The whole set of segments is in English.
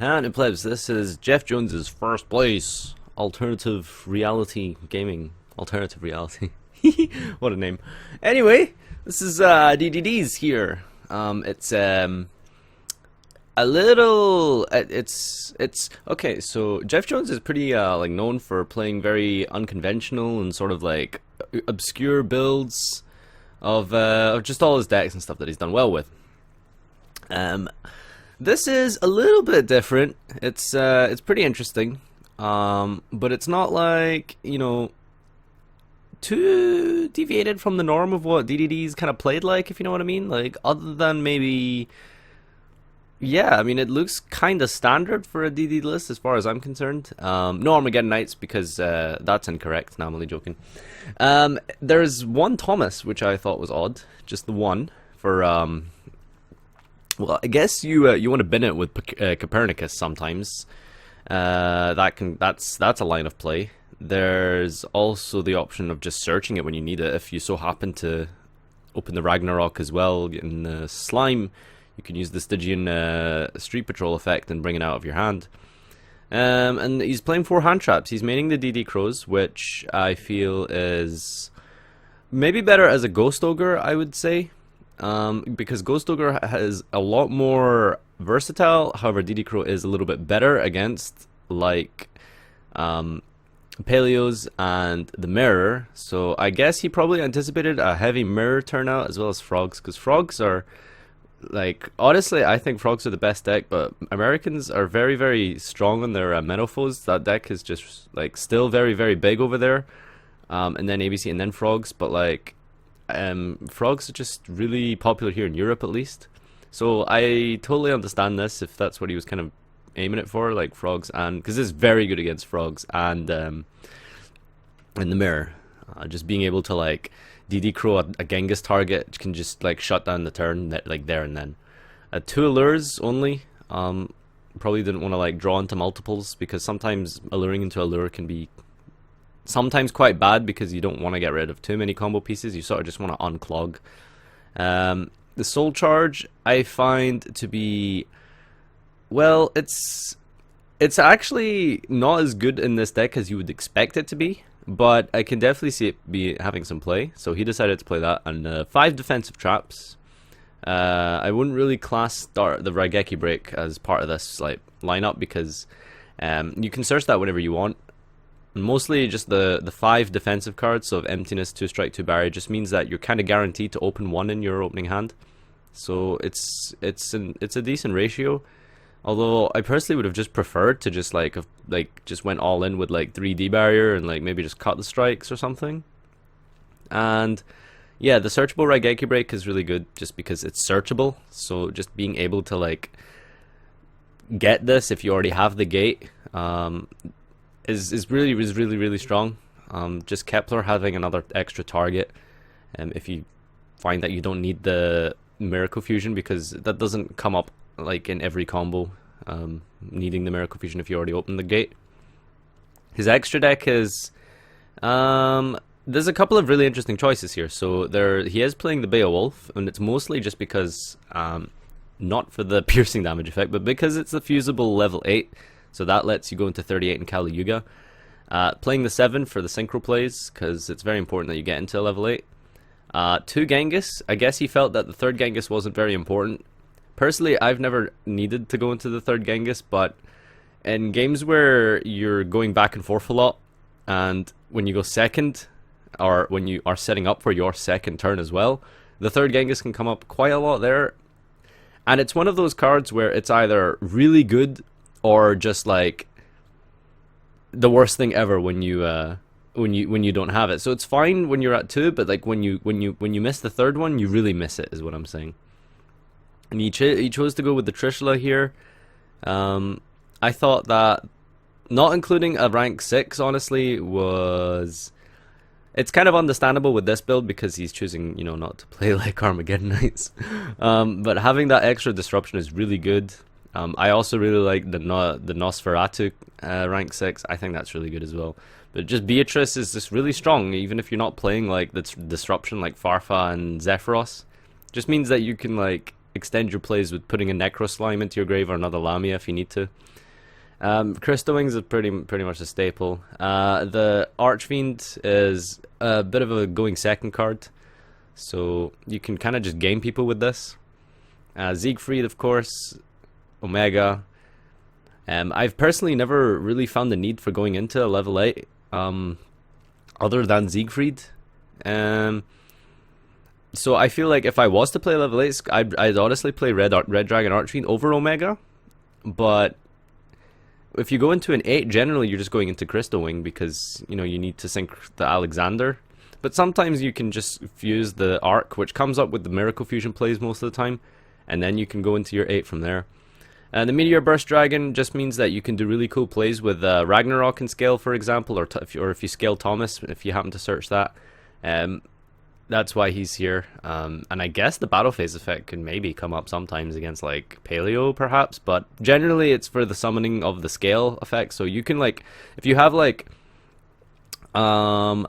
And plebs, this is Jeff Jones's first place. Alternative reality gaming. Alternative reality. What a name. Anyway, this is DDD's here. It's a little it's okay, so Jeff Jones is pretty like known for playing very unconventional and sort of like obscure builds of just all his decks and stuff that he's done well with. This is a little bit different. It's pretty interesting, but it's not like, you know, too deviated from the norm of what DDD's kind of played like, if you know what I mean. Like, other than maybe, yeah, I mean, it looks kind of standard for a DD list as far as I'm concerned. No Armageddon Knights, because that's incorrect. No, I'm only joking. There's one Thomas, which I thought was odd. Just the one for well, I guess you want to bin it with Copernicus sometimes. That's a line of play. There's also the option of just searching it when you need it. If you so happen to open the Ragnarok as well in the slime, you can use the Stygian Street Patrol effect and bring it out of your hand. And he's playing 4 hand traps. He's maining the DD Crows, which I feel is maybe better as a Ghost Ogre, I would say. Because Ghost Ogre has a lot more versatile. However, DD Crow is a little bit better against like Paleos and the Mirror. So I guess he probably anticipated a heavy Mirror turnout as well as Frogs, because Frogs are like, honestly, I think Frogs are the best deck, but Americans are very, very strong on their Menopause. That deck is just like still very, very big over there. And then ABC and then Frogs, but like Frogs are just really popular here in Europe, at least. So I totally understand this if that's what he was kind of aiming it for, like Frogs, and because it's very good against Frogs and the Mirror. Just being able to like DD Crow a Genghis target can just like shut down the turn like there and then. 2 allures only. Probably didn't want to like draw into multiples, because sometimes alluring into a lure can be sometimes quite bad, because you don't want to get rid of too many combo pieces. You sort of just want to unclog. The Soul Charge I find to be, well, it's actually not as good in this deck as you would expect it to be, but I can definitely see it be having some play. So he decided to play that, and 5 defensive traps. I wouldn't really class the Raigeki Break as part of this like lineup, because you can search that whenever you want. Mostly just the 5 defensive cards, so Emptiness, 2 Strike, 2 Barrier, just means that you're kind of guaranteed to open 1 in your opening hand. So it's a decent ratio. Although I personally would have just preferred to just just went all in with like 3D Barrier and like maybe just cut the strikes or something. And yeah, the searchable Raigeki Break is really good just because it's searchable. So just being able to like get this if you already have the gate is really strong. Just Kepler having another extra target, if you find that you don't need the Miracle Fusion, because that doesn't come up like in every combo, needing the Miracle Fusion if you already opened the gate. His extra deck is there's a couple of really interesting choices here. So he is playing the Beowulf, and it's mostly just because not for the piercing damage effect, but because it's a fusible level 8. So that lets you go into 38 in Kali Yuga. Playing the 7 for the synchro plays, because it's very important that you get into level 8. 2 Genghis. I guess he felt that the 3rd Genghis wasn't very important. Personally, I've never needed to go into the 3rd Genghis, but in games where you're going back and forth a lot, and when you go second, or when you are setting up for your second turn as well, the 3rd Genghis can come up quite a lot there. And it's one of those cards where it's either really good or just like the worst thing ever when you don't have it. So it's fine when you're at 2, but like when you miss the 3rd one, you really miss it, is what I'm saying. And he chose to go with the Trishula here. I thought that not including a rank 6 honestly it's kind of understandable with this build, because he's choosing, you know, not to play like Armageddon Knights. But having that extra disruption is really good. I also really like the Nosferatu rank 6. I think that's really good as well. But just Beatrice is just really strong, even if you're not playing like the disruption like Farfa and Zephyros. Just means that you can like extend your plays with putting a Necro Slime into your grave or another Lamia if you need to. Crystal Wings is pretty much a staple. The Archfiend is a bit of a going second card, so you can kind of just game people with this. Siegfried, of course, Omega. I've personally never really found the need for going into a level 8 other than Siegfried. So I feel like if I was to play level 8, I'd honestly play Red Dragon Archfiend over Omega. But if you go into an 8, generally you're just going into Crystal Wing because, you know, you need to sync the Alexander. But sometimes you can just fuse the Arc, which comes up with the Miracle Fusion plays most of the time, and then you can go into your 8 from there. The Meteor Burst Dragon just means that you can do really cool plays with Ragnarok and scale, for example, or if you scale Thomas, if you happen to search that. That's why he's here. And I guess the Battle Phase effect can maybe come up sometimes against like Paleo, perhaps, but generally it's for the summoning of the scale effect. So you can like, if you have like, I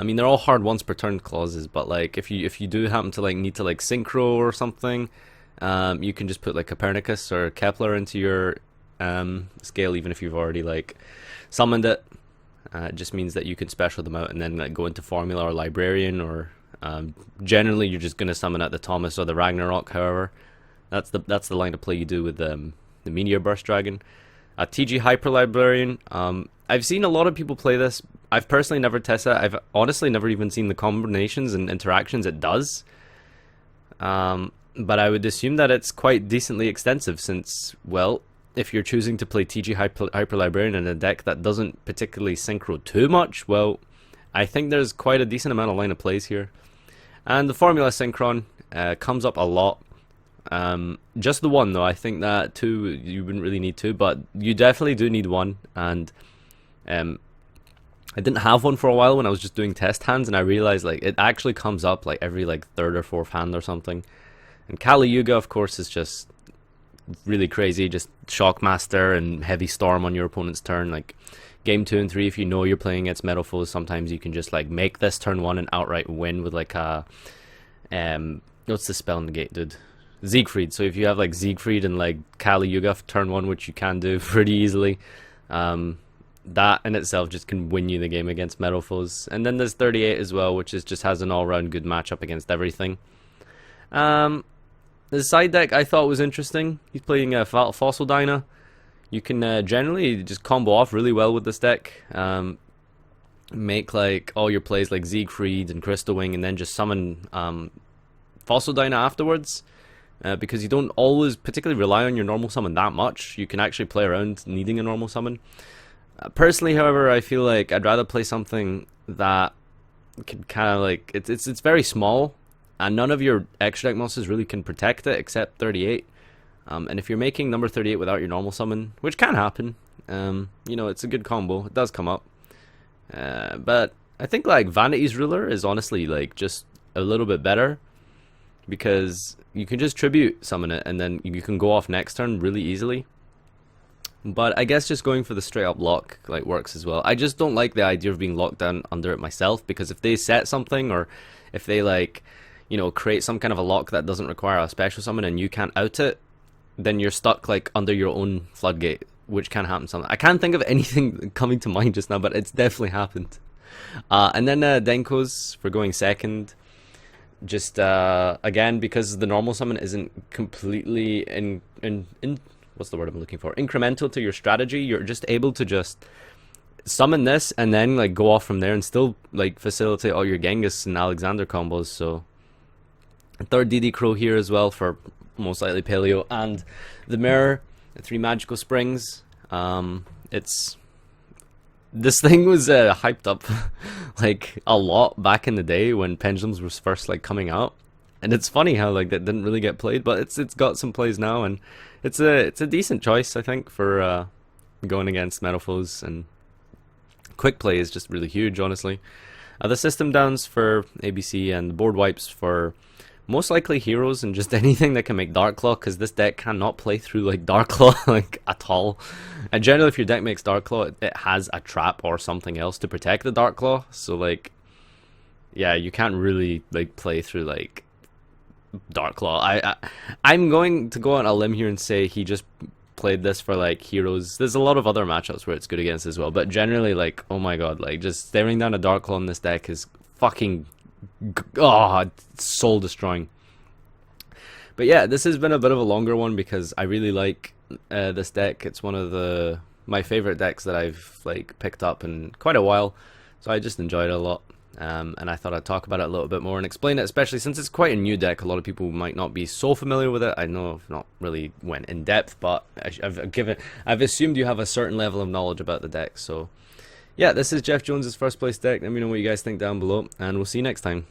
mean they're all hard once per turn clauses, but like if you do happen to like need to like synchro or something, you can just put like Copernicus or Kepler into your scale, even if you've already like summoned it. It just means that you can special them out and then like go into Formula or Librarian, or generally you're just going to summon at the Thomas or the Ragnarok. However, that's the line of play you do with the Meteor Burst Dragon. TG Hyper Librarian. I've seen a lot of people play this. I've personally never tested it. I've honestly never even seen the combinations and interactions it does. But I would assume that it's quite decently extensive since, well, if you're choosing to play TG Hyper Librarian in a deck that doesn't particularly synchro too much, well, I think there's quite a decent amount of line of plays here. And the Formula Synchron comes up a lot. Just the one, though. I think that two, you wouldn't really need two, but you definitely do need one. And I didn't have one for a while when I was just doing test hands, and I realized like it actually comes up like every like third or fourth hand or something. And Kali Yuga, of course, is just really crazy. Just Shockmaster and Heavy Storm on your opponent's turn. Like game 2 and 3, if you know you're playing against Metal Foes, sometimes you can just like make this turn 1 and outright win with like a what's the spell negate, dude? Siegfried. So if you have like Siegfried and like Kali Yuga turn 1, which you can do pretty easily, that in itself just can win you the game against Metal Foes. And then there's 38 as well, which is just has an all-round good matchup against everything. The side deck I thought was interesting. He's playing Fossil Dyna. You can generally just combo off really well with this deck. Make like all your plays like Siegfried and Crystal Wing, and then just summon Fossil Dyna afterwards. Because you don't always particularly rely on your normal summon that much. You can actually play around needing a normal summon. Personally, however, I feel like I'd rather play something that can kind of like it's very small. And none of your extra deck monsters really can protect it except 38. And if you're making number 38 without your normal summon, which can happen, you know, it's a good combo. It does come up. But I think like Vanity's Ruler is honestly like just a little bit better, because you can just tribute summon it and then you can go off next turn really easily. But I guess just going for the straight up lock like works as well. I just don't like the idea of being locked down under it myself, because if they set something, or if they like, you know, create some kind of a lock that doesn't require a special summon and you can't out it, then you're stuck like under your own floodgate, which can happen sometimes. I can't think of anything coming to mind just now, but it's definitely happened. And then Denko's for going second. Just again, because the normal summon isn't completely in what's the word I'm looking for? Incremental to your strategy. You're just able to just summon this and then like go off from there and still like facilitate all your Genghis and Alexander combos. So third DD Crow here as well for most likely Paleo, and the Mirror, the 3 Magical Springs. This thing was hyped up like a lot back in the day when Pendulums was first like coming out, and it's funny how like that didn't really get played, but it's got some plays now, and it's a decent choice I think for going against Metal Foes, and quick play is just really huge honestly. The system downs for ABC and the board wipes for most likely heroes and just anything that can make Darklaw, because this deck cannot play through like Darklaw like at all. And generally if your deck makes Darklaw, it has a trap or something else to protect the Darklaw, so like yeah, you can't really like play through like Dark Claw. I'm going to go on a limb here and say he just played this for like heroes. There's a lot of other matchups where it's good against as well, but generally, like, oh my god, like just staring down a Dark Claw in this deck is fucking soul destroying. But yeah, this has been a bit of a longer one because I really like this deck. It's one of my favorite decks that I've like picked up in quite a while, so I just enjoyed it a lot. And I thought I'd talk about it a little bit more and explain it, especially since it's quite a new deck. A lot of people might not be so familiar with it. I know I've not really went in depth, but I've assumed you have a certain level of knowledge about the deck. So yeah, this is Jeff Jones's first place deck. Let me know what you guys think down below, and we'll see you next time.